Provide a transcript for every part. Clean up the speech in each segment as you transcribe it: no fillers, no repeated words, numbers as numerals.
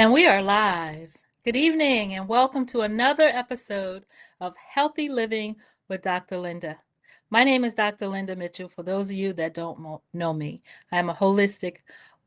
And we are live. Good evening, and welcome to another episode of Healthy Living with Dr. Linda. My name is Dr. Linda Mitchell. For those of you that don't know me, I'm a holistic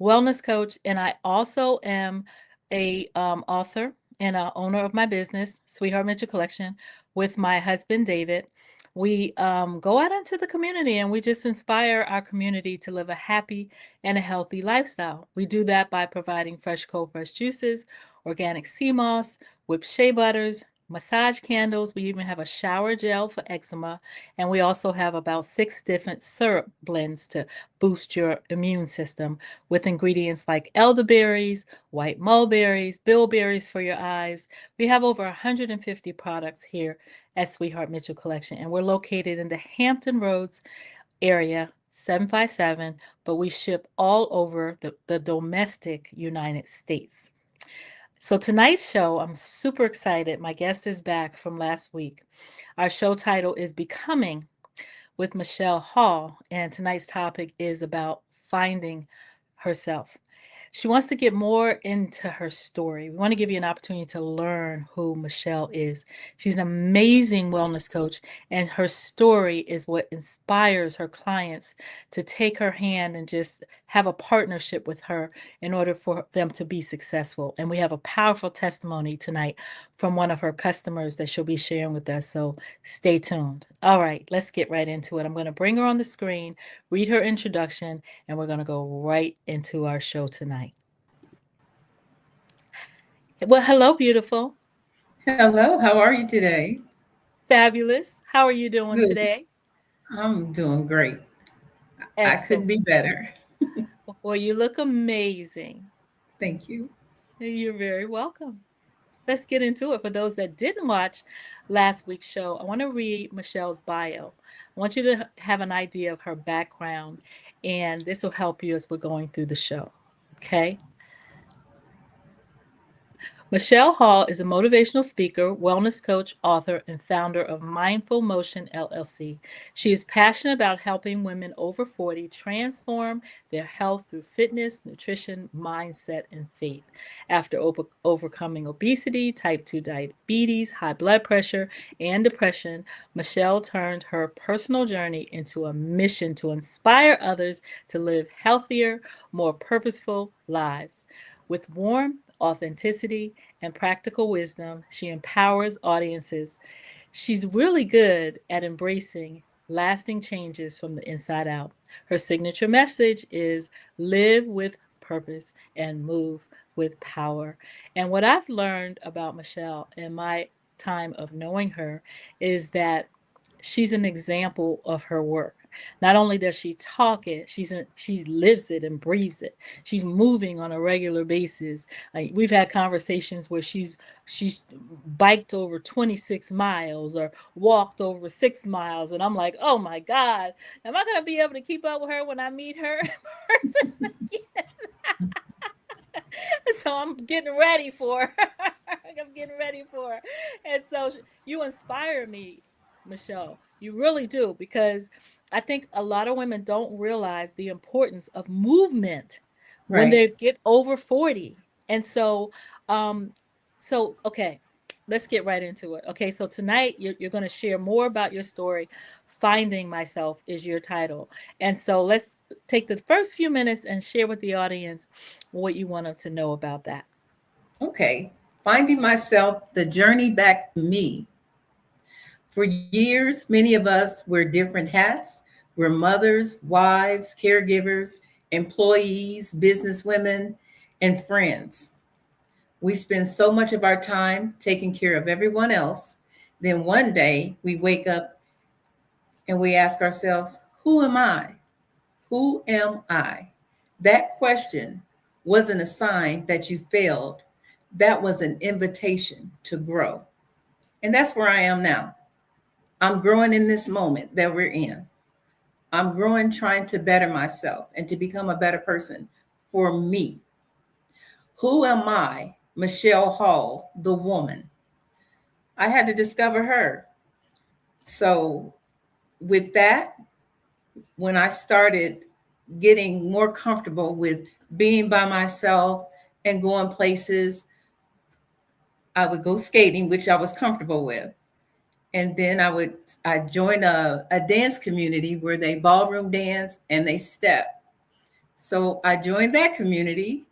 wellness coach, and I also am a author and a owner of my business, Sweetheart Mitchell Collection, with my husband David. We go out into the community and we just inspire our community to live a happy and a healthy lifestyle. We do that by providing fresh cold pressed juices, organic sea moss, whipped shea butters, massage candles. We even have a shower gel for eczema. And we also have about 6 different syrup blends to boost your immune system with ingredients like elderberries, white mulberries, bilberries for your eyes. We have over 150 products here at Sweetheart Mitchell Collection, and we're located in the Hampton Roads area 757, but we ship all over the domestic United States. So tonight's show, I'm super excited. My guest is back from last week. Our show title is Becoming with Michele Hall, and tonight's topic is about finding herself. She wants to get more into her story. We want to give you an opportunity to learn who Michele is. She's an amazing wellness coach, and her story is what inspires her clients to take her hand and just have a partnership with her in order for them to be successful. And we have a powerful testimony tonight from one of her customers that she'll be sharing with us. So stay tuned. All right, let's get right into it. I'm going to bring her on the screen, read her introduction, and we're going to go right into our show tonight. Well, hello, beautiful. Hello, how are you today? Fabulous. How are you doing Good. today? I'm doing great. I couldn't Excellent. be better. Well, you look amazing. Thank you. You're very welcome. Let's get into it. For those that didn't watch last week's show, I want to read Michele's bio. I want you to have an idea of her background, and this will help you as we're going through the show. Okay? Michele Hall is a motivational speaker, wellness coach, author, and founder of Mindful Motion LLC. She is passionate about helping women over 40 transform their health through fitness, nutrition, mindset, and faith. After overcoming obesity, type 2 diabetes, high blood pressure, and depression, Michele turned her personal journey into a mission to inspire others to live healthier, more purposeful lives. With warmth, authenticity, and practical wisdom, she empowers audiences. She's really good at embracing lasting changes from the inside out. Her signature message is live with purpose and move with power. And what I've learned about Michele in my time of knowing her is that she's an example of her work. Not only does she talk it, she lives it and breathes it. She's moving on a regular basis. Like we've had conversations where she's biked over 26 miles or walked over 6 miles, and I'm like, oh my God, am I gonna be able to keep up with her when I meet her in person again? So I'm getting ready for her. I'm getting ready for her. And so you inspire me, Michele. You really do, because I think a lot of women don't realize the importance of movement when Right. they get over 40. And um, okay, let's get right into it. Okay, so tonight you're going to share more about your story. Finding Myself is your title. And so let's take the first few minutes and share with the audience what you want them to know about that. Okay. Finding myself, the journey back to me. For years, many of us wear different hats. We're mothers, wives, caregivers, employees, businesswomen, and friends. We spend so much of our time taking care of everyone else. Then one day we wake up and we ask ourselves, who am I? Who am I? That question wasn't a sign that you failed. That was an invitation to grow. And that's where I am now. I'm growing in this moment that we're in. I'm growing trying to better myself and to become a better person for me. Who am I? Michele Hall, the woman. I had to discover her. So, with that, when I started getting more comfortable with being by myself and going places. I would go skating, which I was comfortable with. And then I joined a dance community where they ballroom dance and they step. So I joined that community.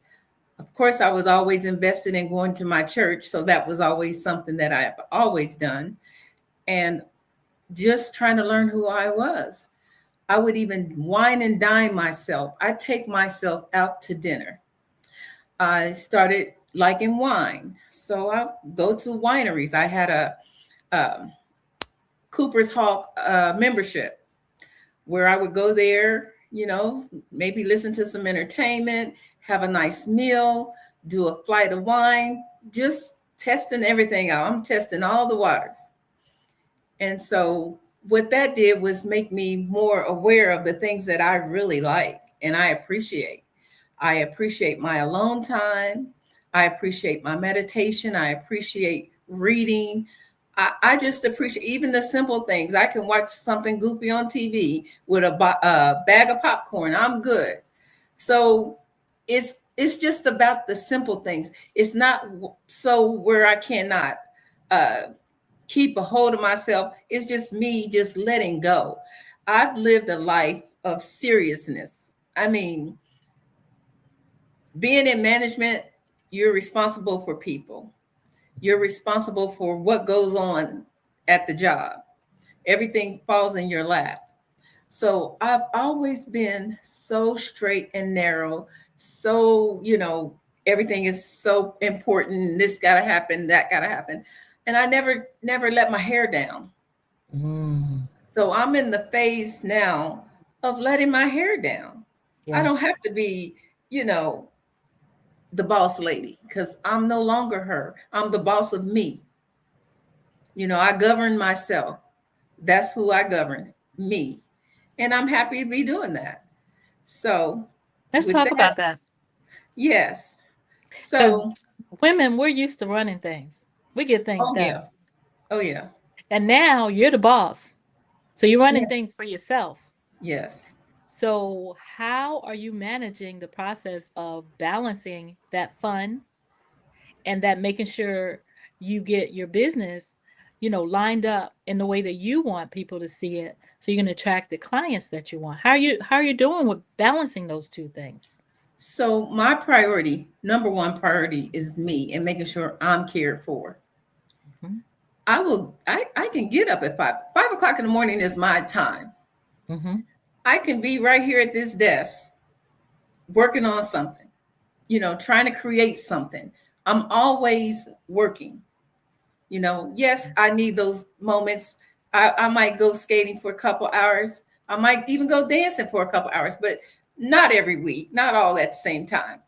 Of course, I was always invested in going to my church. So that was always something that I've always done. And just trying to learn who I was. I would even wine and dine myself. I take myself out to dinner. I started liking wine. So I go to wineries. I had a Cooper's Hawk membership where I would go there, maybe listen to some entertainment, have a nice meal, do a flight of wine, just testing everything out. I'm testing all the waters. And so what that did was make me more aware of the things that I really like and I appreciate. I appreciate my alone time. I appreciate my meditation. I appreciate reading. I just appreciate even the simple things. I can watch something goofy on TV with a bag of popcorn. I'm good. So it's just about the simple things. It's not so where I cannot uh, keep a hold of myself. It's just me just letting go. I've lived a life of seriousness. I mean, being in management, you're responsible for people. You're responsible for what goes on at the job. Everything falls in your lap. So I've always been so straight and narrow. So, everything is so important. This got to happen, that got to happen. And I never let my hair down. Mm, So I'm in the phase now of letting my hair down. I don't have yes. to be, you know, the boss lady because I'm no longer her. I'm the boss of me. I govern myself. That's who I govern, me. And I'm happy to be doing that. So, Let's with talk that, about that. yes. Because So, women, we're used to running things. We get things oh, done. yeah. Oh, yeah. And now you're the boss. So you're running Yes. things for yourself. Yes. So how are you managing the process of balancing that fun and that making sure you get your business, lined up in the way that you want people to see it so you can attract the clients that you want? How are you doing with balancing those two things? So, my priority, number one priority is me and making sure I'm cared for. Mhm. I can get up at 5 o'clock in the morning is my time. Mhm. I can be right here at this desk working on something, trying to create something. I'm always working. Yes, I need those moments. I might go skating for a couple hours. I might even go dancing for a couple hours, but not every week, not all at the same time.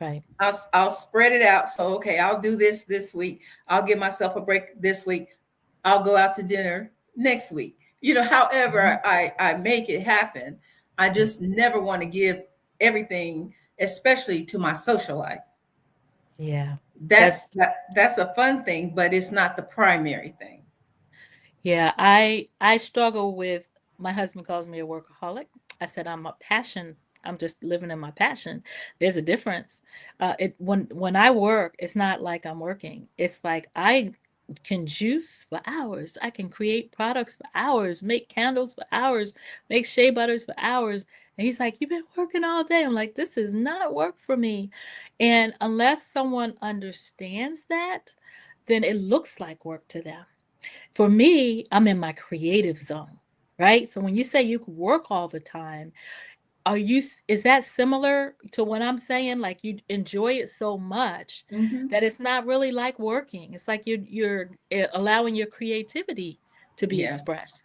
Right. I'll spread it out. So, okay, I'll do this week. I'll give myself a break this week. I'll go out to dinner next week. Mhm. However I make it happen, I just never want to give everything, especially to my social life. Yeah. That's That's that's a fun thing, but it's not the primary thing. Yeah, I struggle with my husband calls me a workaholic. I said I'm a passion. I'm just living in my passion. There's a difference. It when I work, it's not like I'm working. It's like I can juice for hours. I can create products for hours, make candles for hours, make shea butters for hours. And he's like, "You've been working all day." I'm like, "This is not work for me." And unless someone understands that, then it looks like work to them. For me, I'm in my creative zone, right? So when you say you work all the time, is that similar to what I'm saying? Like you enjoy it so much Hmm. that it's not really like working. It's like you're allowing your creativity to be Yes. expressed.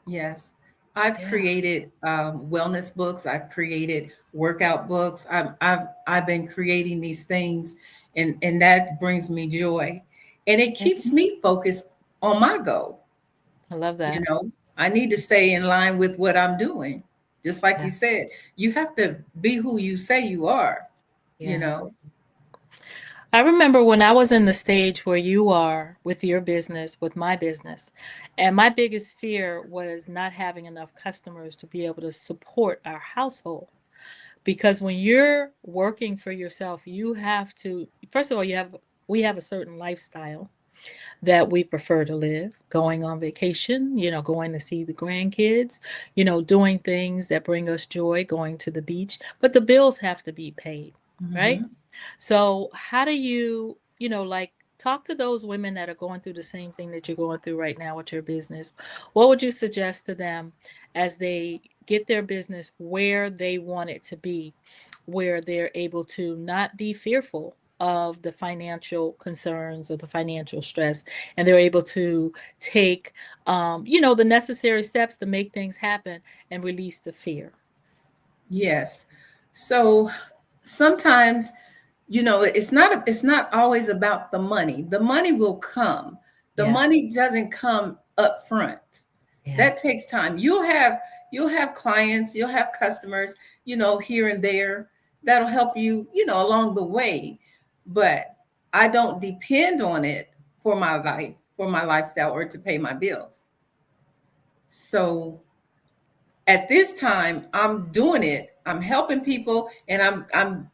Yes. I've Yeah. created wellness books. I've created workout books. I've been creating these things, and that brings me joy, and it keeps Mhm. me focused on my goal. I love You that. know, I need to stay in line with what I'm doing. Just like you Yes. said, you have to be who you say you are. You Yeah. know. I remember when I was in the stage where you are with your business, with my business, and my biggest fear was not having enough customers to be able to support our household. because when you're working for yourself, you have to, first of all, we have a certain lifestyle that we prefer to live, going on vacation, going to see the grandkids, doing things that bring us joy, going to the beach, but the bills have to be paid, right? Mm-hmm. So, how do you, like, talk to those women that are going through the same thing that you're going through right now with your business? What would you suggest to them as they get their business where they want it to be, where they're able to not be fearful of the financial concerns or the financial stress, and they're able to take, the necessary steps to make things happen and release the fear? Yes. So sometimes, it's not always about the money. The money will come. The Yes. money doesn't come up front. Yeah. That takes time. You'll have clients, you'll have customers, here and there that'll help you, along the way. But I don't depend on it for my life, for my lifestyle, or to pay my bills. So at this time I'm doing it, I'm helping people, and I'm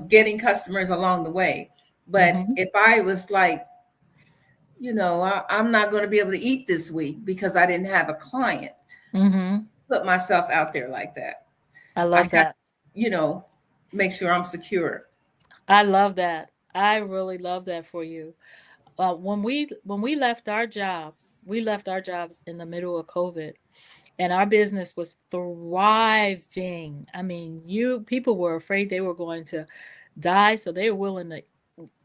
getting customers along the way. But Mm-hmm. if I was like, I'm not going to be able to eat this week because I didn't have a client, Mm-hmm. put myself out there like that. I I love have that. to, make sure I'm secure. I love that. I really love that for you. When we left our jobs in the middle of COVID, and our business was thriving. I mean, you people were afraid they were going to die, so they were willing to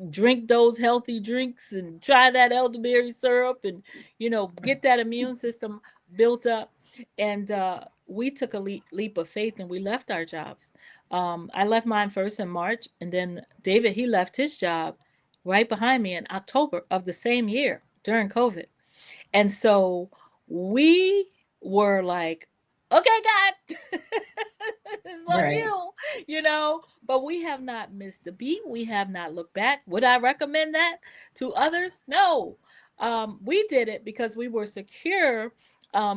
drink those healthy drinks and try that elderberry syrup and get that immune system built up. And we took a leap of faith and we left our jobs. I left mine first in March, and then David, he left his job right behind me in October of the same year during COVID. And so we were like, okay, God, it's on Right. you, but we have not missed a beat. We have not looked back. Would I recommend that to others? No. We did it because we were secure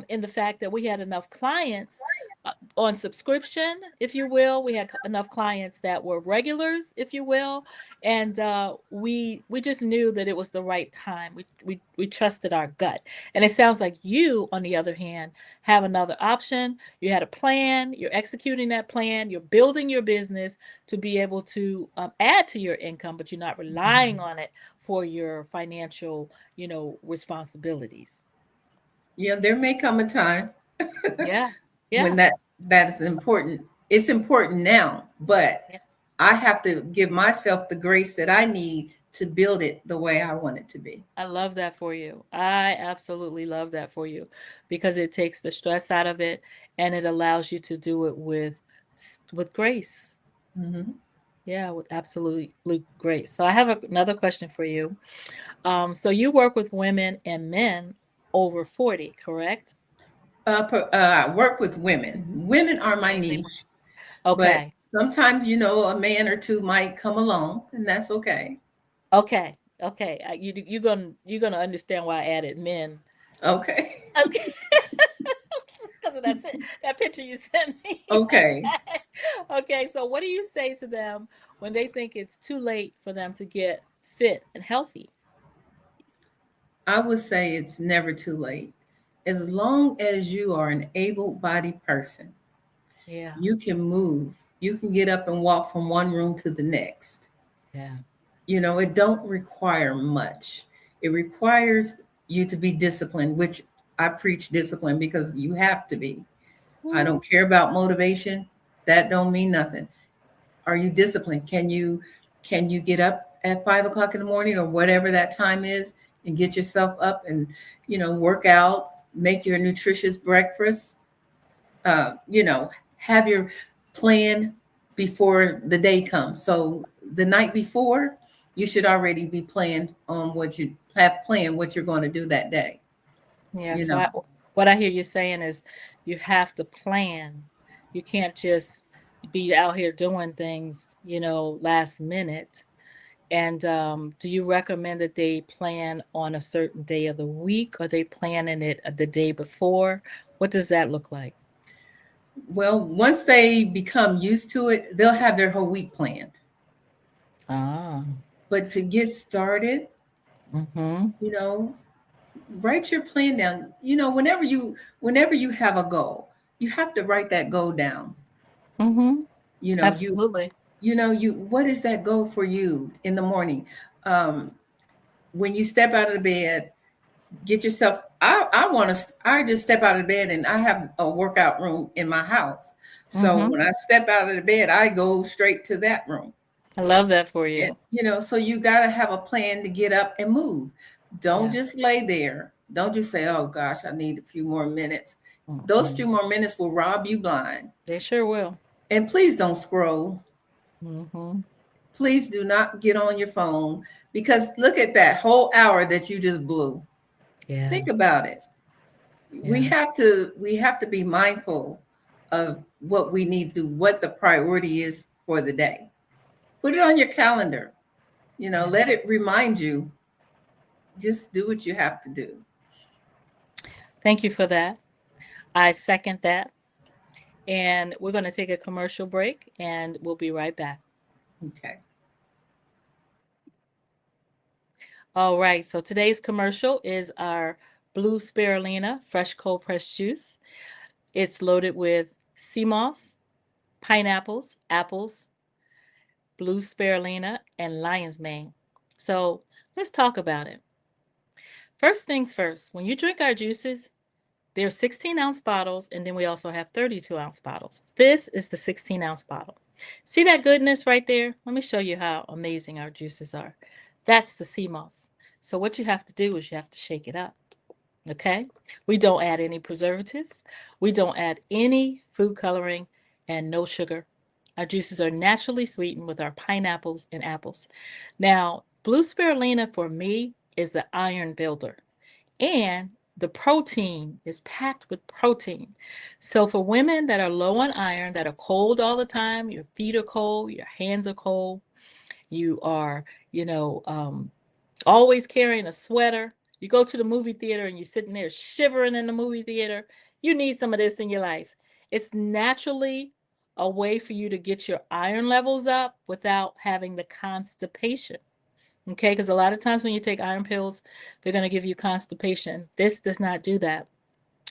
in the fact that we had enough clients on subscription, if you will. We had enough clients that were regulars, if you will, and we just knew that it was the right time. We trusted our gut. And it sounds like you, on the other hand, have another option. You had a plan. You're executing that plan. You're building your business to be able to add to your income, but you're not relying Mhm. on it for your financial, responsibilities. Yeah, there may come a time Yeah. when Yeah. that is important. It's important now, but Yeah. I have to give myself the grace that I need to build it the way I want it to be. I love that for you. I absolutely love that for you because it takes the stress out of it and it allows you to do it with grace. Hmm. Yeah, with absolutely grace. So I have another question for you. So you work with women and men over 40, correct? I work with women. Women are my Mainly. niche, but Okay. sometimes, a man or two might come along, and that's okay. Okay. Okay. You're gonna understand why I added men. Okay. Okay. Because of that picture you sent me. Okay. Okay, so what do you say to them when they think it's too late for them to get fit and healthy? I would say it's never too late. As long as you are an able bodied person, Yeah, you can move. You can get up and walk from one room to the next. yeah. It don't require much. It requires you to be disciplined, which I preach discipline because you have to be. I Mhm. don't care about motivation. That don't mean nothing. Are you disciplined? Can you get up at 5 o'clock in the morning or whatever that time is and get yourself up and work out, make your nutritious breakfast, have your plan before the day comes. So the night before, you should already be planned on what you have planned what you're going to do that day. Yeah, You so know, what I hear you saying is you have to plan. You can't just be out here doing things, last minute. And do you recommend that they plan on a certain day of the week, or they planning it the day before? What does that look like? Well, once they become used to it, they'll have their whole week planned. Ah. But to get started, Mm-hmm. you know, write your plan down. Whenever you have a goal, you have to write that goal down. Mm-hmm. You know, you Absolutely. what is that goal for you in the morning? Um, when you step out of the bed, get yourself. I just step out of bed and I have a workout room in my house. So Mm-hmm. when I step out of the bed, I go straight to that room. I love that for And, you. so you got to have a plan to get up and move. Don't Yes. just lay there. Don't just say, oh gosh, I need a few more minutes. Those Mm-mm. few more minutes will rob you blind. They sure will. And please don't scroll. Mm-hmm. Please do not get on your phone, because look at that whole hour that you just blew. Yeah. Think about it. we Yeah. have to we have to be mindful of what we need to do, what the priority is for the day. Put it on your calendar. Let Yes. it remind you. Just do what you have to do. Thank you for that. I second that. And we're going to take a commercial break and we'll be right back. Okay. All right. So today's commercial is our blue spirulina fresh cold pressed juice. It's loaded with sea moss, pineapples, apples, blue spirulina, and lion's mane. So let's talk about it. First things first, when you drink our juices, they're 16-ounce bottles, and then we also have 32-ounce bottles. This is the 16-ounce bottle. See that goodness right there? Let me show you how amazing our juices are. That's the sea moss. So what you have to do is you have to shake it up. Okay? We don't add any preservatives. We don't add any food coloring and no sugar. Our juices are naturally sweetened with our pineapples and apples. Now, blue spirulina for me is the iron builder, and the protein is packed with protein. So for women that are low on iron, that are cold all the time, your feet are cold, your hands are cold, you are, you know, always carrying a sweater. You go to the movie theater and you're sitting there shivering in the movie theater. You need some of this in your life. It's naturally a way for you to get your iron levels up without having the constipation. Okay, because a lot of times when you take iron pills, they're going to give you constipation. This does not do that.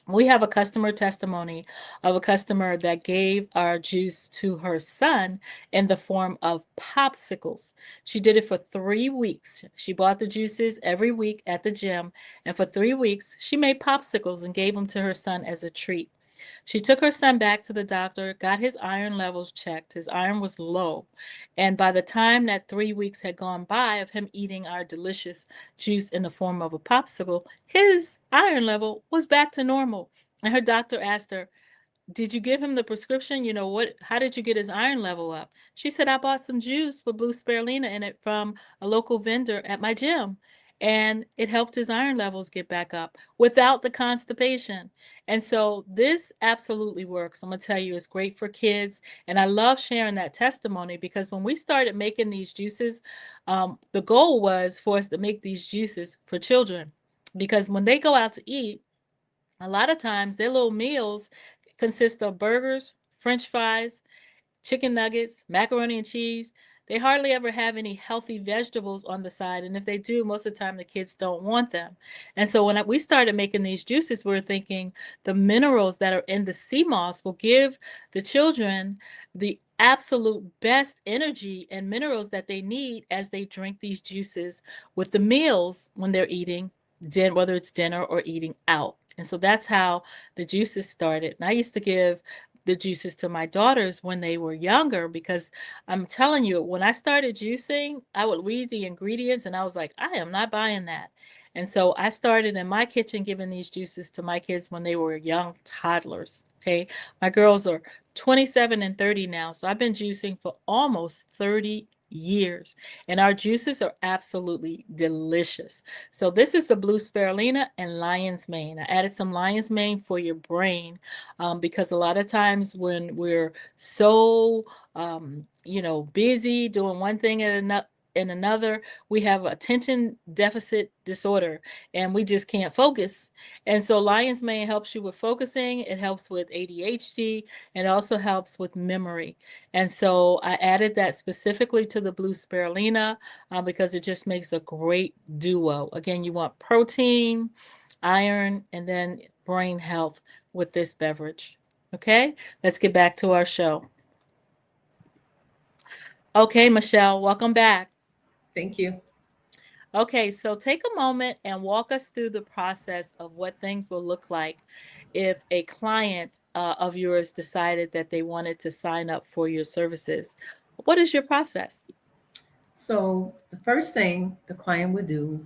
We have a customer testimony of a customer that gave our juice to her son in the form of popsicles. She did it for 3 weeks. She bought the juices every week at the gym, and for 3 weeks, she made popsicles and gave them to her son as a treat. She took her son back to the doctor, got his iron levels checked. His iron was low. And by the time that 3 weeks had gone by of him eating our delicious juice in the form of a popsicle, his iron level was back to normal. And her doctor asked her, did you give him the prescription? How did you get his iron level up? She said, I bought some juice with blue spirulina in it from a local vendor at my gym. And it helped his iron levels get back up without the constipation. And so this absolutely works. I'm going to tell you, it's great for kids. And I love sharing that testimony because when we started making these juices, the goal was for us to make these juices for children. Because when they go out to eat, a lot of times their little meals consist of burgers, french fries, chicken nuggets, macaroni and cheese. They hardly ever have any healthy vegetables on the side. And if they do, most of the time the kids don't want them. And so when we started making these juices, we were thinking the minerals that are in the sea moss will give the children the absolute best energy and minerals that they need as they drink these juices with the meals when they're eating, whether it's dinner or eating out. And so that's how the juices started. And I used to give the juices to my daughters when they were younger because I'm telling you, when I started juicing, I would read the ingredients and I was like, I am not buying that. And so I started in my kitchen giving these juices to my kids when they were young toddlers. Okay. My girls are 27 and 30 now. So I've been juicing for almost 30 years. And our juices are absolutely delicious. So this is the blue spirulina and lion's mane. I added some lion's mane for your brain because a lot of times when we're so busy doing one thing in another, we have attention deficit disorder and we just can't focus. And so lion's mane helps you with focusing, it helps with ADHD, and also helps with memory. And so I added that specifically to the blue spirulina because it just makes a great duo. Again, you want protein, iron, and then brain health with this beverage. Okay, let's get back to our show. Okay, Michele, welcome back. Thank you. Okay, so take a moment and walk us through the process of what things will look like if a client of yours decided that they wanted to sign up for your services. What is your process? So the first thing the client would do,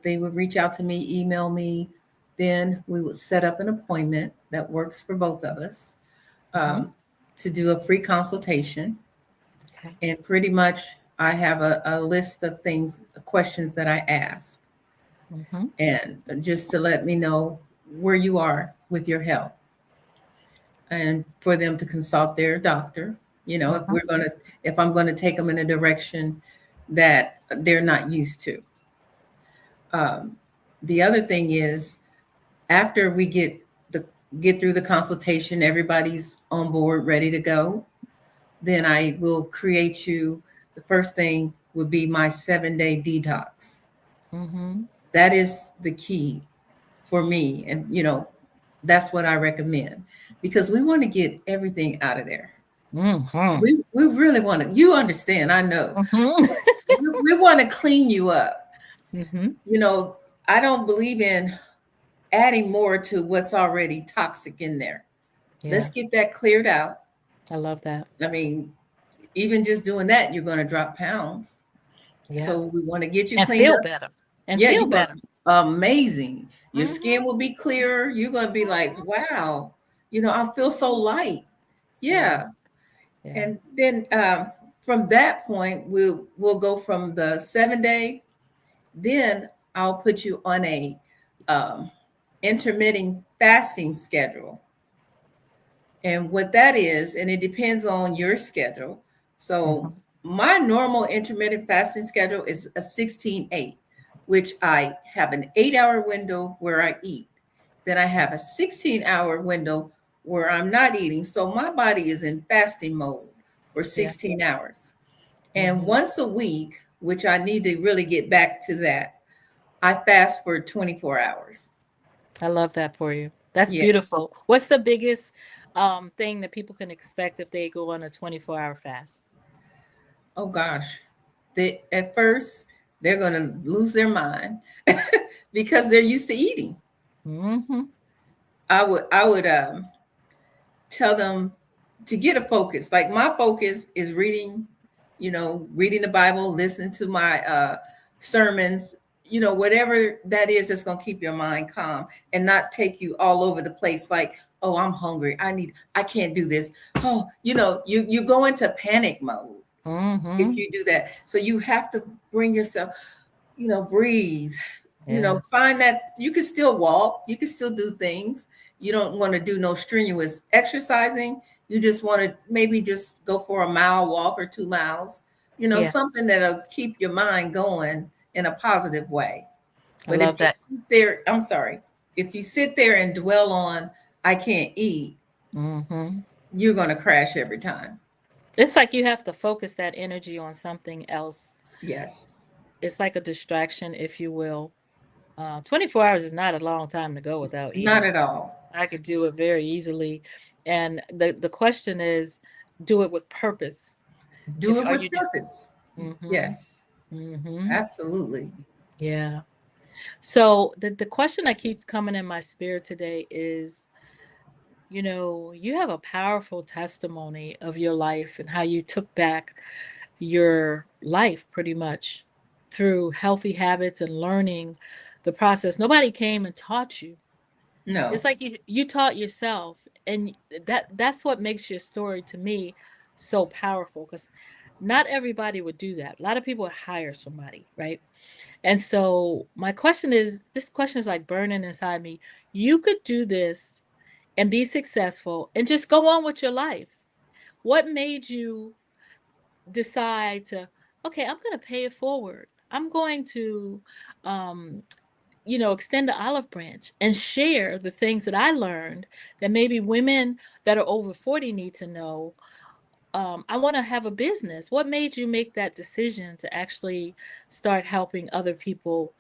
they would reach out to me, email me, then we would set up an appointment that works for both of us Mm-hmm. to do a free consultation. Okay. And pretty much I have a list of things, questions that I ask, Mm-hmm. and just to let me know where you are with your health, and for them to consult their doctor. You know, Mm-hmm. if I'm gonna take them in a direction that they're not used to. Um, the other thing is, after we get through the consultation, everybody's on board, ready to go. Then I will create you. The first thing would be my 7-day detox. Mm-hmm. That is the key for me, and that's what I recommend, because we want to get everything out of there. Mm-hmm. We really want to. You understand? I know. Mm-hmm. We want to clean you up. Mm-hmm. You know, I don't believe in adding more to what's already toxic in there. Let's Yeah, get that cleared out. I love that. I mean, even just doing that, you're going to drop pounds. Yeah. So we want to get you And cleaned feel up. better. And Yeah, feel you're going better. to amazing. Your Mm-hmm. skin will be clearer. You're going to be like, wow, I feel so light. Yeah. Yeah. Yeah. And then from that point, we'll go from the 7-day. Then I'll put you on a um, intermittent fasting schedule. And what that is, and it depends on your schedule. So Mm-hmm. my normal intermittent fasting schedule is a 16-8, which I have an 8-hour window where I eat. Then I have a 16-hour window where I'm not eating. So my body is in fasting mode for Yeah. 16 hours. And Mm-hmm. once a week, which I need to really get back to that, I fast for 24 hours. I love that for you. That's Yeah. beautiful. What's the biggest thing that people can expect if they go on a 24-hour fast? Oh gosh. At first they're going to lose their mind because they're used to eating. Mm-hmm. I would tell them to get a focus. Like my focus is reading, reading the Bible, listening to my sermons, whatever that is that's going to keep your mind calm and not take you all over the place. Like, oh, I'm hungry. I can't do this. Oh, you go into panic mode if Mm-hmm. you do that. So you have to bring yourself, breathe, Yes. find that you can still walk, you can still do things. You don't want to do no strenuous exercising. You just want to maybe just go for a mile walk or 2 miles, Yeah. something that'll keep your mind going in a positive way. I But if love you that. sit there, I'm sorry, if you sit there and dwell on, I can't eat, Mm-hmm. you're going to crash every time. It's like you have to focus that energy on something else. Yes, It's like a distraction, if you will. 24 hours is not a long time to go without not eating. at all. I could do it very easily. And the question is, do it with purpose. Do If it are with you do? purpose. Mm-hmm. Yes, Mm-hmm. absolutely. Yeah. So the question that keeps coming in my spirit today is, you have a powerful testimony of your life and how you took back your life pretty much through healthy habits and learning the process. Nobody came and taught you. It's No, like you taught yourself, and that's what makes your story to me so powerful, because not everybody would do that. A lot of people would hire somebody, right? And so my question is, this question is like burning inside me. You could do this and be successful and just go on with your life. What made you decide to okay, I'm going to pay it forward. I'm going to, um, extend the olive branch and share the things that I learned that maybe women that are over 40 need to know. I want to have a business. What made you make that decision to actually start helping other people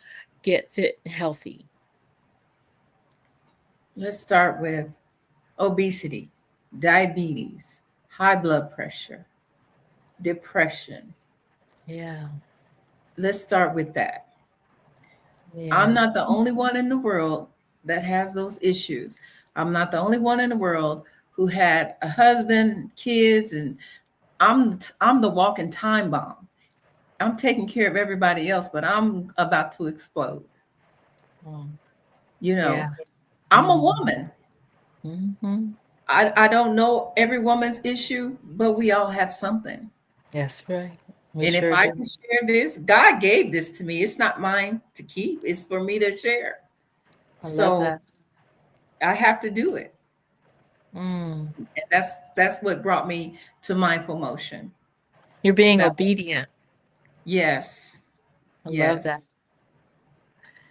get fit and healthy? Let's start with obesity, diabetes, high blood pressure, depression. Yeah. Let's start with that. I'm Yes. not the only one in the world that has those issues. I'm not the only one in the world who had a husband, kids, and I'm the walking time bomb. I'm taking care of everybody else, but I'm about to explode. Mm, You know, yeah. I'm a Mm-hmm. woman. Mm-hmm. I don't know every woman's issue, but we all have something. That's right. We And if sure I do. can share this, God gave this to me. It's not mine to keep, it's for me to share. I love So that. I have to do it. Mm. And that's what brought me to mindful motion. You're being That obedient. yes, I love yes. that.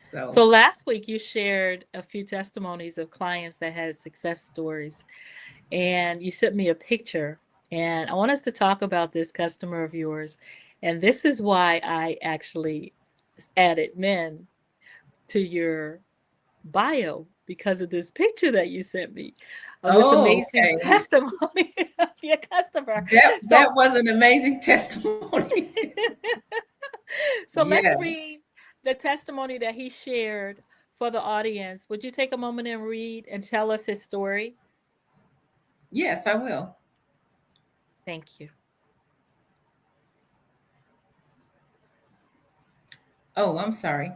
So So last week you shared a few testimonies of clients that had success stories, and you sent me a picture. And I want us to talk about this customer of yours. And this is why I actually added men to your bio, because of this picture that you sent me of this oh, amazing okay. testimony of your customer. That So, was an amazing testimony. so let's Yeah. read the testimony that he shared for the audience. Would you take a moment and read and tell us his story? Yes, I will. Thank you. Oh, I'm sorry.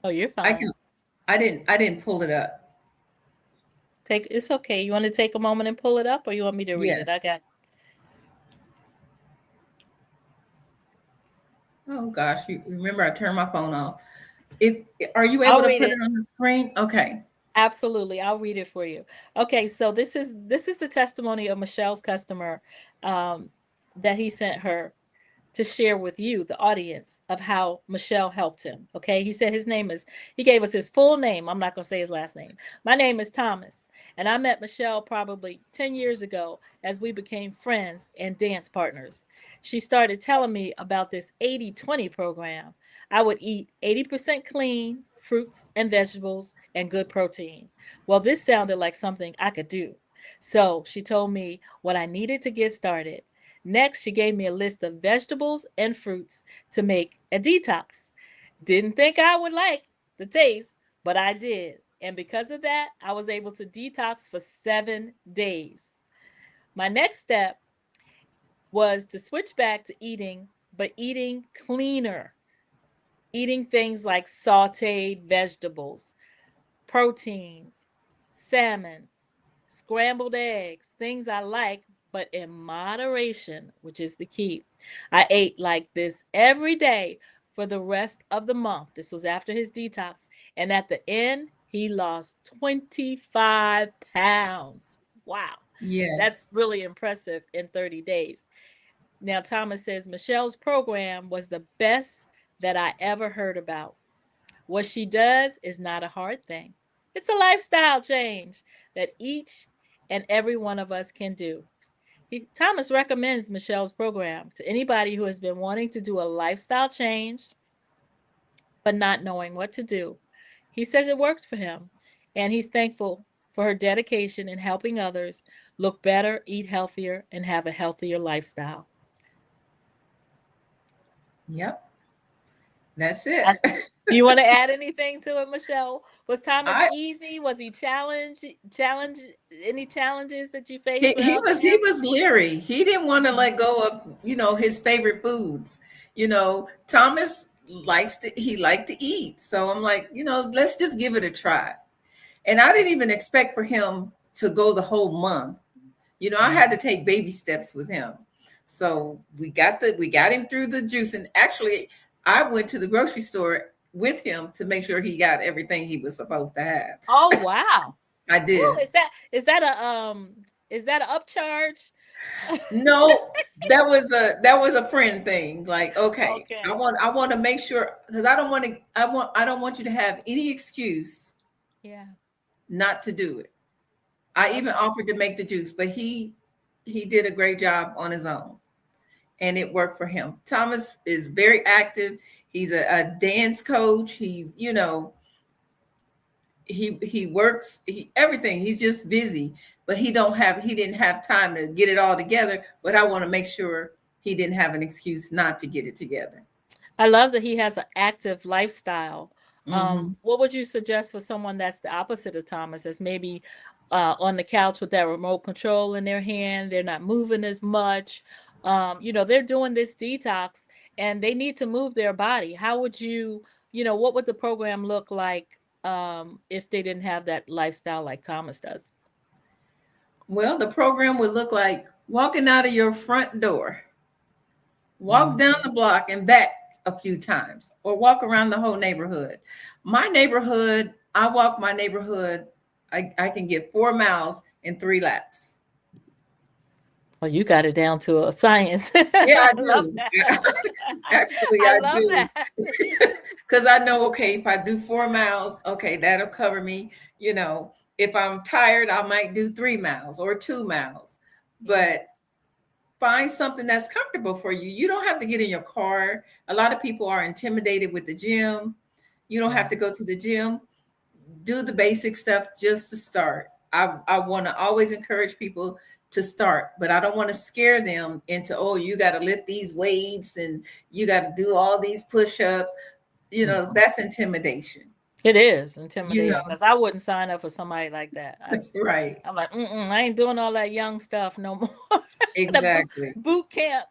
Oh, you're I fine. can I didn't pull it up. It's okay. You want to take a moment and pull it up, or you want me to read it? I Yes. got. Oh gosh, you remember I turned my phone off. If are you able I'll to read put it. it on the screen? Okay. Absolutely. I'll read it for you. Okay, so this is the testimony of Michelle's customer, um, that he sent her to share with you, the audience, of how Michelle helped him. Okay. He said he gave us his full name. I'm not going to say his last name. My name is Thomas. And I met Michelle probably 10 years ago as we became friends and dance partners. She started telling me about this 80-20 program. I would eat 80% clean, fruits and vegetables, and good protein. Well, this sounded like something I could do. So she told me what I needed to get started. Next, she gave me a list of vegetables and fruits to make a detox. Didn't think I would like the taste, but I did. And because of that, I was able to detox for 7 days. My next step was to switch back to eating, but eating cleaner, eating things like sauteed vegetables, proteins, salmon, scrambled eggs, things I like, but in moderation, which is the key. I ate like this every day for the rest of the month. This was after his detox. And at the end, he lost 25 pounds. Wow. That's Yes. really impressive in 30 days. Now, Thomas says Michelle's program was the best that I ever heard about. What she does is not a hard thing. It's a lifestyle change that each and every one of us can do. Thomas recommends Michelle's program to anybody who has been wanting to do a lifestyle change but not knowing what to do. He says it worked for him, and he's thankful for her dedication in helping others look better, eat healthier, and have a healthier lifestyle. Yep. That's it. I, you want to add anything to it, Michelle? Was Thomas I easy? Was he challenge any challenges that you faced he, with he helping was he him? was leery. He didn't want to let go of, his favorite foods. Thomas he liked to eat. So I'm like, let's just give it a try. And I didn't even expect for him to go the whole month. I had to take baby steps with him. So we got him through the juice. And actually, I went to the grocery store with him to make sure he got everything he was supposed to have. Oh wow! I Ooh, did. is that a upcharge? No, that was a friend thing. Like, okay, I Okay. want I want to make sure because I don't want you to have any excuse Yeah, not to do it. I even okay. offered to make the juice, but he did a great job on his own, and it worked for him. Thomas is very active. He's a dance coach. He works everything. He's just busy, but he didn't have time to get it all together. But I want to make sure he didn't have an excuse not to get it together. I love that he has an active lifestyle. Hmm. What would you suggest for someone that's the opposite of Thomas, that's maybe on the couch with that remote control in their hand, they're not moving as much, they're doing this detox and they need to move their body. How would what would the program look like if they didn't have that lifestyle like Thomas does? Well, the program would look like walking out of your front door, walk down Mhm. the block and back a few times, or walk around the whole neighborhood. My neighborhood, I walk my neighborhood. I can get 4 miles in 3 laps. Well, you got it down to a science. Yeah, I I love do. that. Actually, I I love do. that. Because I know, okay, if I do 4 miles, okay, that'll cover me. If I'm tired, I might do 3 miles or 2 miles. Yeah. But find something that's comfortable for you. You don't have to get in your car. A lot of people are intimidated with the gym. You don't have Yeah. to go to the gym. Do the basic stuff just to start. I want to always encourage people to start, but I don't want to scare them into, oh, you got to lift these weights and you got to do all these push-ups. Mhm. That's intimidation. It is You intimidating know, because I wouldn't sign up for somebody like that. right. I'm like, I ain't doing all that young stuff no more. The Exactly. boot camp.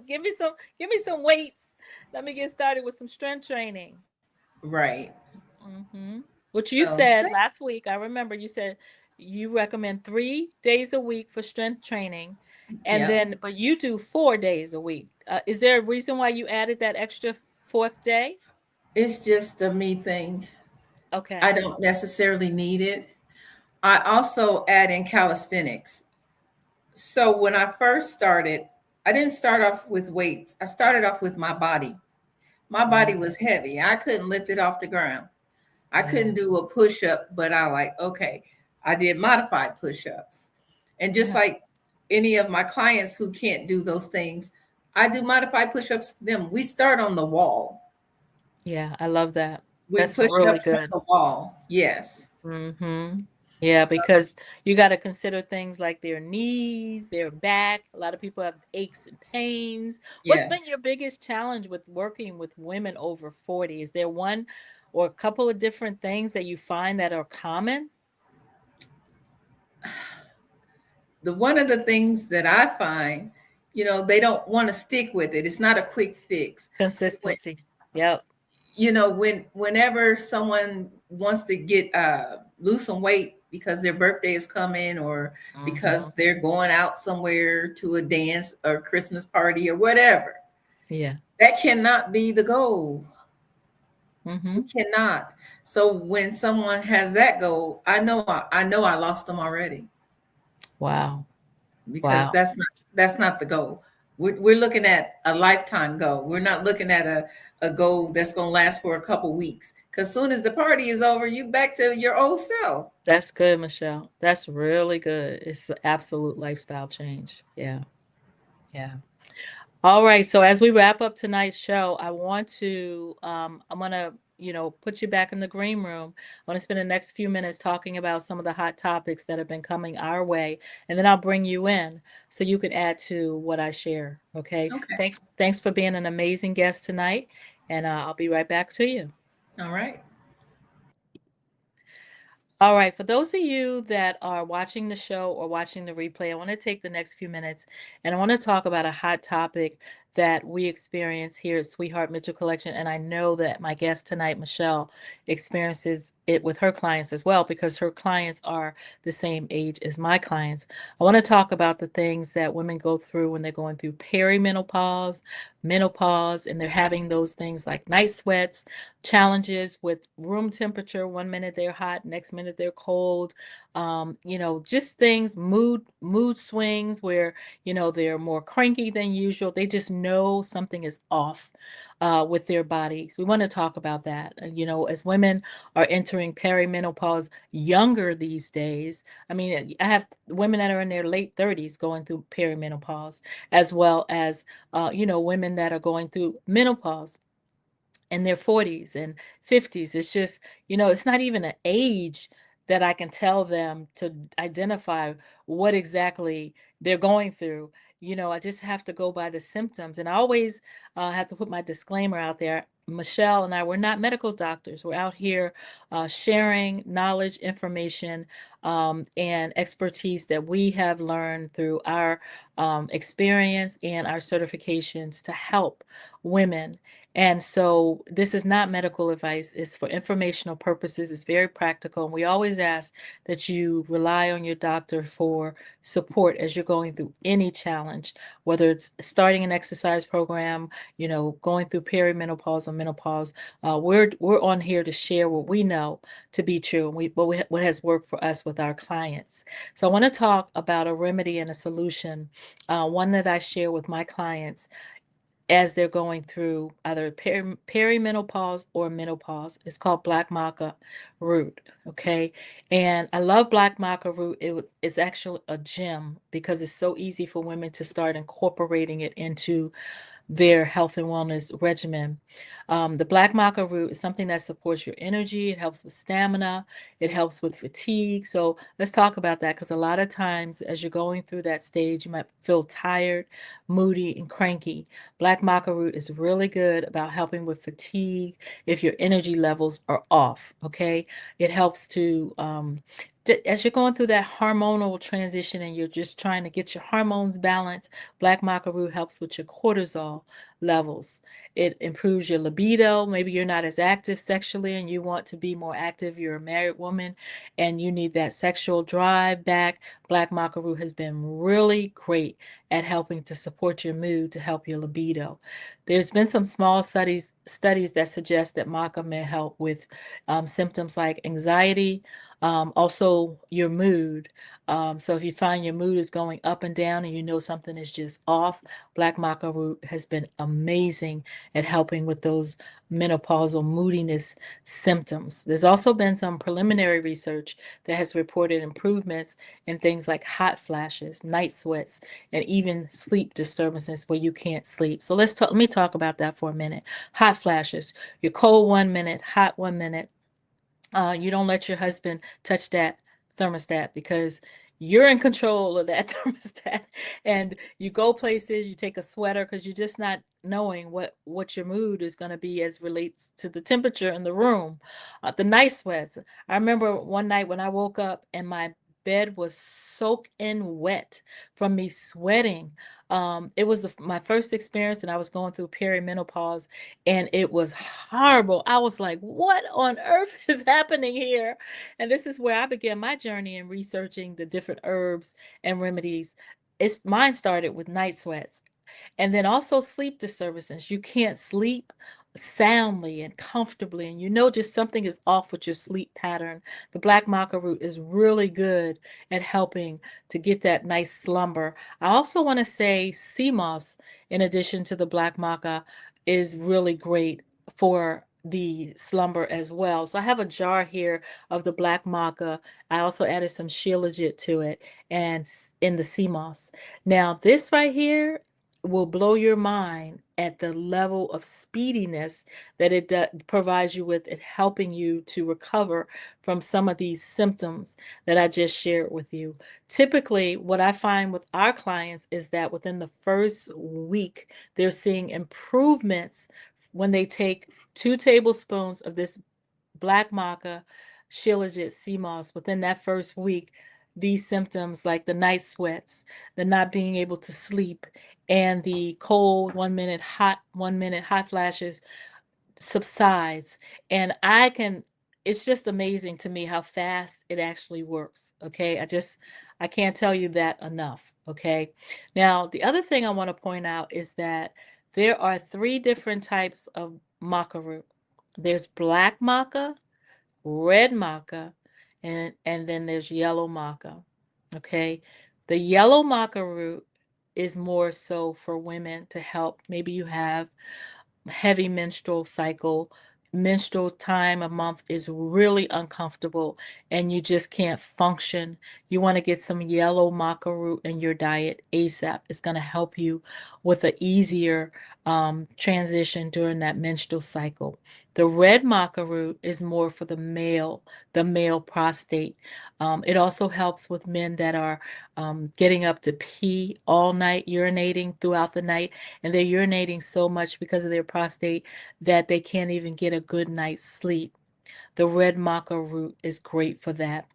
Give me some weights. Let me get started with some strength training. Right. hmm Which you So, said last week. I remember you said you recommend 3 days a week for strength training, and yeah, then but you do 4 days a week. Is there a reason why you added that extra fourth day? it's just a me thing. I Okay. don't necessarily need it. I also add in calisthenics. So when I first started, I didn't start off with weights. I started off with my body. My body Mm, was heavy. I couldn't lift it off the ground. I yeah. couldn't do a push up, but I like, okay, I did modified push ups. And just Yeah. like any of my clients who can't do those things, I do modified push ups for them. We start on the wall. Yeah. I love that. We That's push really up from good. the wall. Yes. Yeah, So, because you got to consider things like their knees, their back. A lot of people have aches and pains. What's yes. been your biggest challenge with working with women over 40? Is there one or a couple of different things that you find that are common? The one of the things that I find, they don't want to stick with it. It's not a quick fix. When, Consistency. Yep. whenever someone wants to get lose some weight because their birthday is coming or hmm because they're going out somewhere to a dance or Christmas party or whatever, Yeah. that cannot be the goal. It hmm cannot. So when someone has that goal, I know I lost them already Wow. because Wow. that's not the goal. We're looking at a lifetime goal. We're not looking at a goal that's going to last for a couple weeks. Because soon as the party is over, you back to your old self. That's good, Michelle. That's really good. It's an absolute lifestyle change. Yeah. Yeah. All right. So as we wrap up tonight's show, I'm going to, put you back in the green room. I want to spend the next few minutes talking about some of the hot topics that have been coming our way. And then I'll bring you in so you can add to what I share. Okay. Okay. Thanks for being an amazing guest tonight. And I'll be right back to you. All right. All right, for those of you that are watching the show or watching the replay, I want to take the next few minutes and I want to talk about a hot topic that we experience here at Sweetheart Mitchell Collection. And I know that my guest tonight, Michelle, experiences it with her clients as well because her clients are the same age as my clients. I want to talk about the things that women go through when they're going through perimenopause, menopause, and they're having those things like night sweats, challenges with room temperature. One minute they're hot, next minute they're cold. Just things, mood swings where, they're more cranky than usual. They just know something is off with their bodies. We want to talk about that. As women are entering perimenopause younger these days. I mean, I have women that are in their late 30s going through perimenopause, as well as, women that are going through menopause in their 40s and 50s. It's just, it's not even an age that I can tell them to identify what exactly they're going through. I just have to go by the symptoms. And I always have to put my disclaimer out there. Michelle and I, we're not medical doctors. We're out here sharing knowledge, information, and expertise that we have learned through our experience and our certifications to help women. And so this is not medical advice. It's for informational purposes. It's very practical. And we always ask that you rely on your doctor for support as you're going through any challenge, whether it's starting an exercise program, going through perimenopause or menopause. We're on here to share what we know to be true and what has worked for us with our clients. So I want to talk about a remedy and a solution, one that I share with my clients as they're going through either perimenopause or menopause. It's called black maca root. Okay. And I love black maca root. It's actually a gem because it's so easy for women to start incorporating it into their health and wellness regimen. The black maca root is something that supports your energy. It helps with stamina. It helps with fatigue. So let's talk about that, because a lot of times as you're going through that stage, you might feel tired, moody, and cranky. Black maca root is really good about helping with fatigue if your energy levels are off. Okay. It helps to, as you're going through that hormonal transition and you're just trying to get your hormones balanced, black maca root helps with your cortisol levels. It improves your libido. Maybe you're not as active sexually and you want to be more active. You're a married woman and you need that sexual drive back. Black maca root has been really great at helping to support your mood, to help your libido. There's been some small studies that suggest that maca may help with symptoms like anxiety, also your mood. So if you find your mood is going up and down and you know something is just off, black maca root has been amazing at helping with those menopausal moodiness symptoms. There's also been some preliminary research that has reported improvements in things like hot flashes, night sweats, and even sleep disturbances where you can't sleep. So let me talk about that for a minute. Hot flashes. You're cold 1 minute, hot 1 minute. You don't let your husband touch that thermostat because you're in control of that thermostat. And you go places, you take a sweater because you're just not knowing what your mood is going to be as relates to the temperature in the room. The night sweats. I remember one night when I woke up and my bed was soaked in wet from me sweating. It was my first experience, and I was going through perimenopause, and it was horrible. I was like, what on earth is happening here? And this is where I began my journey in researching the different herbs and remedies. Mine started with night sweats. And then also sleep disturbances. You can't sleep soundly and comfortably, and just something is off with your sleep pattern. The black maca root is really good at helping to get that nice slumber. I also want to say sea moss, in addition to the black maca, is really great for the slumber as well. So I have a jar here of the black maca. I also added some shilajit to it and in the sea moss. Now this right here will blow your mind at the level of speediness that it provides you with, it helping you to recover from some of these symptoms that I just shared with you. Typically, what I find with our clients is that within the first week, they're seeing improvements when they take 2 tablespoons of this black maca, shilajit, sea moss. Within that first week, these symptoms like the night sweats, the not being able to sleep, and the cold 1 minute, hot 1 minute, hot flashes subsides. And it's just amazing to me how fast it actually works. Okay. I can't tell you that enough. Okay. Now, the other thing I want to point out is that There are three different types of maca root. There's black maca, red maca, and then there's yellow maca. Okay? The yellow maca root is more so for women to help. Maybe you have heavy menstrual cycle, menstrual time a month is really uncomfortable and you just can't function. You want to get some yellow maca root in your diet ASAP. It's going to help you with an easier transition during that menstrual cycle. The red maca root is more for the male prostate. It also helps with men that are getting up to pee all night, urinating throughout the night, and they're urinating so much because of their prostate that they can't even get a good night's sleep. The red maca root is great for that.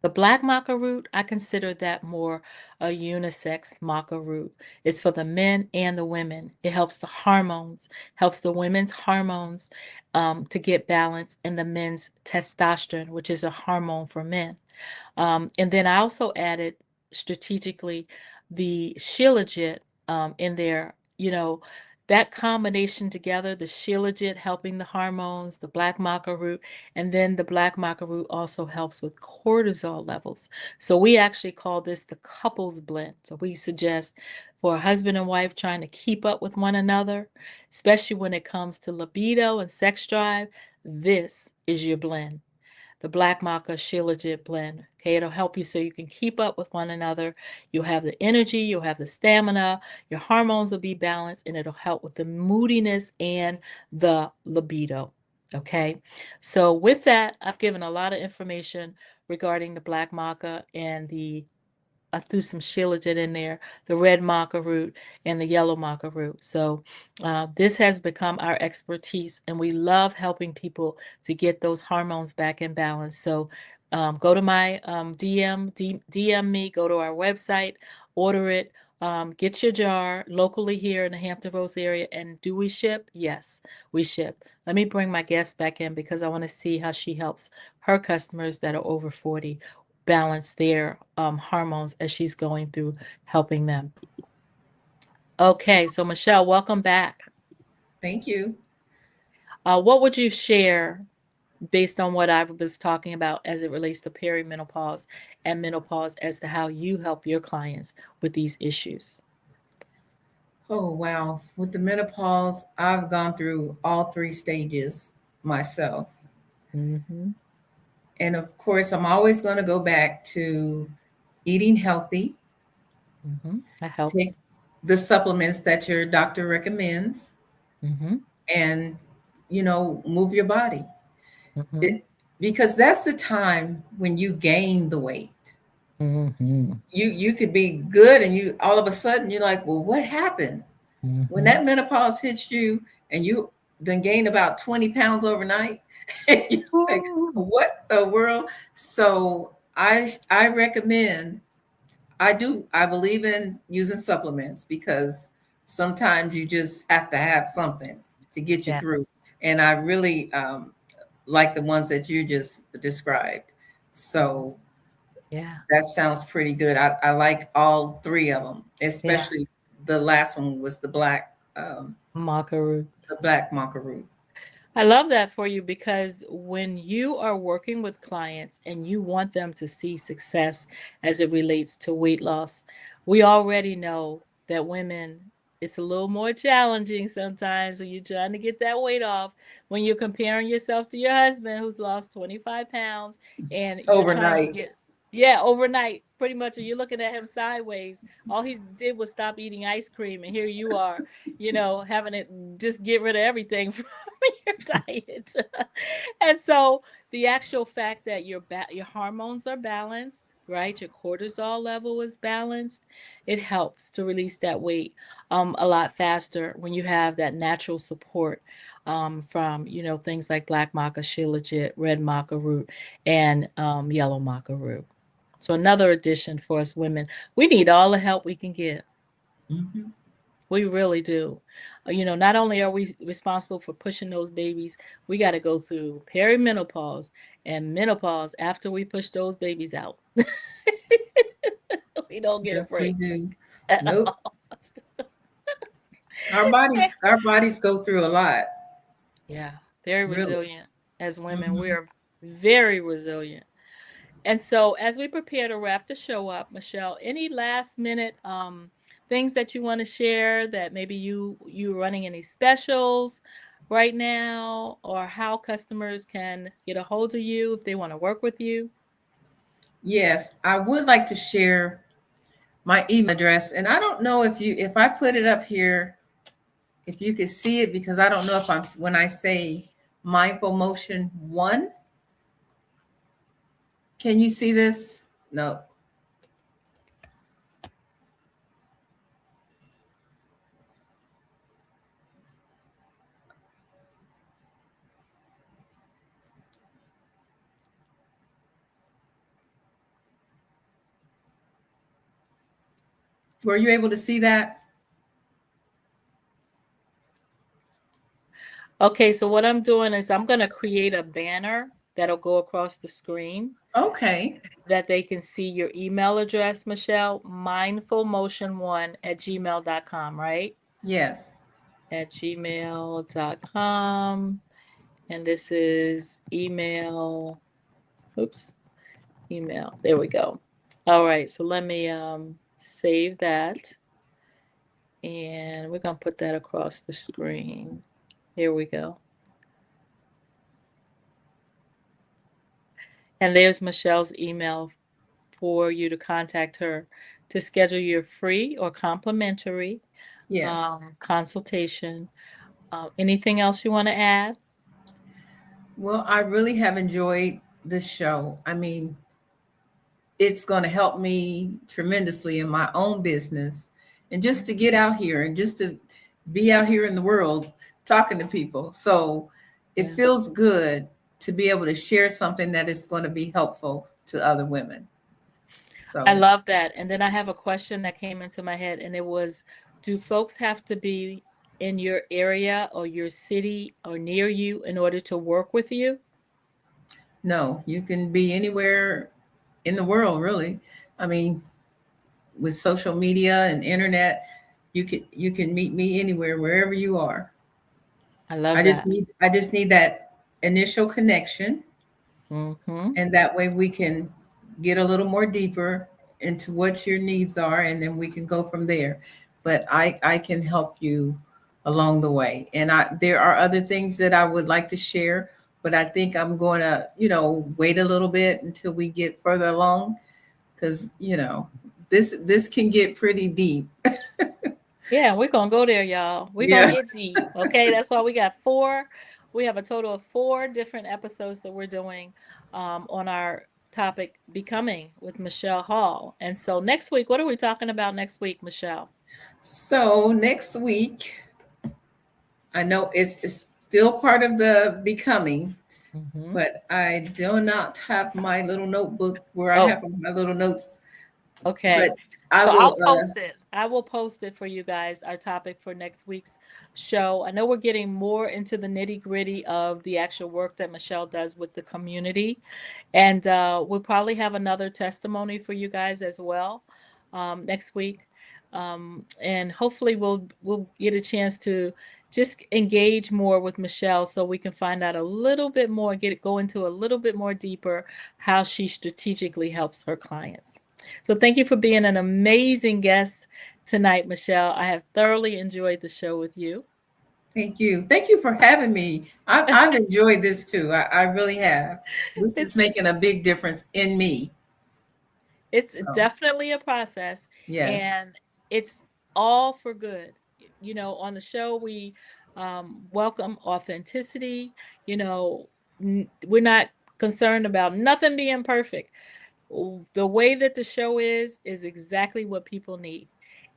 The black maca root, I consider that more a unisex maca root. It's for the men and the women. It helps the hormones, helps the women's hormones to get balanced, and the men's testosterone, which is a hormone for men. And then I also added strategically the Shilajit in there. That combination together, the Shilajit helping the hormones, the black maca root, and then the black maca root also helps with cortisol levels. So we actually call this the couples blend. So we suggest for a husband and wife trying to keep up with one another, especially when it comes to libido and sex drive, this is your blend, the Black Maca Shilajit blend. Okay, it'll help you so you can keep up with one another. You'll have the energy, you'll have the stamina, your hormones will be balanced, and it'll help with the moodiness and the libido. Okay, so with that, I've given a lot of information regarding the Black Maca and I threw some shilajit in there, the red maca root and the yellow maca root. So this has become our expertise, and we love helping people to get those hormones back in balance. So go to my DM me, go to our website, order it. Get your jar locally here in the Hampton Roads area. And do we ship? Yes, we ship. Let me bring my guest back in because I want to see how she helps her customers that are over 40 balance their hormones as she's going through helping them. Okay, so Michele, welcome back. Thank you. What would you share based on what I was talking about as it relates to perimenopause and menopause as to how you help your clients with these issues? Oh, wow. With the menopause, I've gone through all three stages myself. Mm-hmm. And of course, I'm always going to go back to eating healthy, Mm-hmm. That take helps. the supplements that your doctor recommends, Mm-hmm. and, move your body. Mm-hmm. It, because that's the time when you gain the weight. Mm-hmm. You could be good and you all of a sudden you're like, well, what happened? When Mm-hmm. that menopause hits you and you then gain about 20 pounds overnight, you're like, Ooh. what the world? So I recommend, I believe in using supplements because sometimes you just have to have something to get you through. Yes. And I really like the ones that you just described. Yes. So Yeah. that sounds pretty good. I like all three of them, Yeah. especially the last one was Macaroon. the black macaroon. I love that for you because when you are working with clients and you want them to see success as it relates to weight loss, we already know that women, it's a little more challenging sometimes when you're trying to get that weight off, when you're comparing yourself to your husband who's lost 25 pounds and you're trying to Overnight. get, yeah, overnight, pretty much, and you're looking at him sideways. All he did was stop eating ice cream, and here you are, having it just get rid of everything your diet. And so the actual fact that your hormones are balanced, right? Your cortisol level is balanced. It helps to release that weight a lot faster when you have that natural support from things like black maca, shilajit, red maca root, and yellow maca root. So another addition for us women, we need all the help we can get. Mhm. We really do. Not only are we responsible for pushing those babies, we got to go through perimenopause and menopause after we push those babies out. We don't get a Yes, we break do. at Nope. all. Our bodies go through a lot. Yeah, very Really. resilient as women. We Hmm. are very resilient. And so, as we prepare to wrap the show up, Michele, any last minute things that you want to share, that maybe you running any specials right now, or how customers can get a hold of you if they want to work with you? Yes, I would like to share my email address, and I don't know if I put it up here, if you could see it, because I don't know if I'm when I say mindful motion one, can you see this? No. Were you able to see that? Okay, so what I'm doing is I'm going to create a banner that'll go across the screen Okay. that they can see your email address, Michele, mindfulmotion1@gmail.com, right? Yes. At gmail.com. And this is email. Oops, email. There we go. All right, so let me save that. And we're going to put that across the screen. Here we go. And there's Michele's email for you to contact her to schedule your free or complimentary Yes. consultation. Anything else you want to add? Well, I really have enjoyed this show. I mean, it's going to help me tremendously in my own business, and just to get out here and just to be out here in the world talking to people. So it Yeah. feels good to be able to share something that is going to be helpful to other women. I So love that. And then I have a question that came into my head, and it was, do folks have to be in your area or your city or near you in order to work with you? no, you can be anywhere in the world, really. I mean, with social media and internet, you can meet me anywhere, wherever you are. I love that. I just need that initial connection, Mm-hmm. and that way we can get a little more deeper into what your needs are, and then we can go from there. But I can help you along the way, and I there are other things that I would like to share, but I think I'm going to wait a little bit until we get further along, because this can get pretty deep. Yeah, we're gonna go there, y'all. We're gonna Yeah. get deep. Okay, that's why we got four. We have a total of four different episodes that we're doing on our topic becoming with Michele Hall. And so next week, what are we talking about next week, Michele? So next week, I know it's still part of the becoming, Mm-hmm. but I do not have my little notebook where I Oh, have my little notes. But okay. I So will. I'll post it. I will post it for you guys, our topic for next week's show. I know we're getting more into the nitty-gritty of the actual work that Michele does with the community. And we'll probably have another testimony for you guys as well next week. And hopefully we'll get a chance to just engage more with Michele so we can find out a little bit more, go into a little bit more deeper how she strategically helps her clients. So thank you for being an amazing guest tonight, Michele. I have thoroughly enjoyed the show with you. Thank you. Thank you for having me. I've enjoyed this too. I really have. This is It's making a big difference in me. it's So definitely a process, yes. and it's all for good. You know, on the show we welcome authenticity. You know, we're not concerned about nothing being perfect. The way that the show is exactly what people need,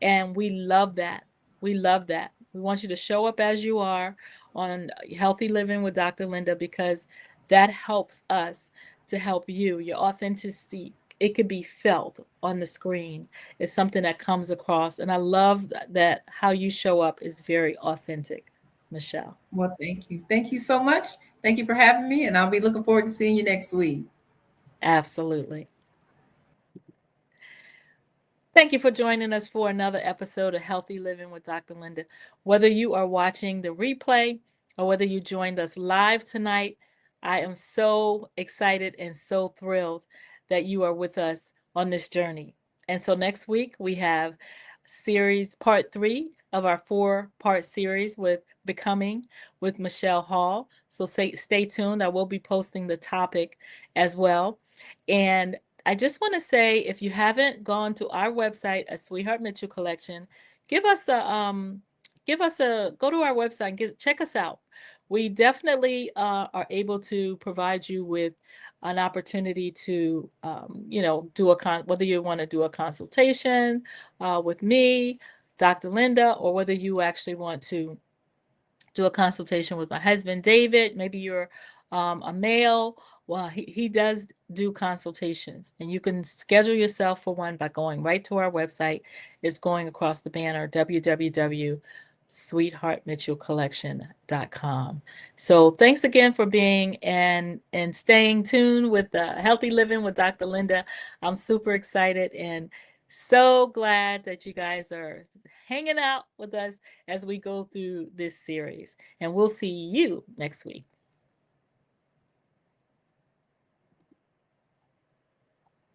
and we love that. We love that. We want you to show up as you are on Healthy Living with Dr. Linda, because that helps us to help you. Your authenticity, it could be felt on the screen. It's something that comes across, and I love that how you show up is very authentic, Michele. Well, thank you. Thank you so much. Thank you for having me, and I'll be looking forward to seeing you next week. Absolutely. Thank you for joining us for another episode of Healthy Living with Dr. Linda. Whether you are watching the replay or whether you joined us live tonight, I am so excited and so thrilled that you are with us on this journey. And so next week we have series part 3 of our 4-part series with Becoming with Michele Hall. So stay tuned. I will be posting the topic as well. And I just want to say, if you haven't gone to our website, a Sweetheart Mitchell Collection, give us a go to our website and check us out. We definitely are able to provide you with an opportunity to, do whether you want to do a consultation with me, Dr. Linda, or whether you actually want to do a consultation with my husband, David. Maybe you're a male. Well, he does do consultations, and you can schedule yourself for one by going right to our website. It's going across the banner www.sweetheartmitchellcollection.com. So thanks again for being and staying tuned with Healthy Living with Dr. Linda. I'm super excited and so glad that you guys are hanging out with us as we go through this series. And we'll see you next week.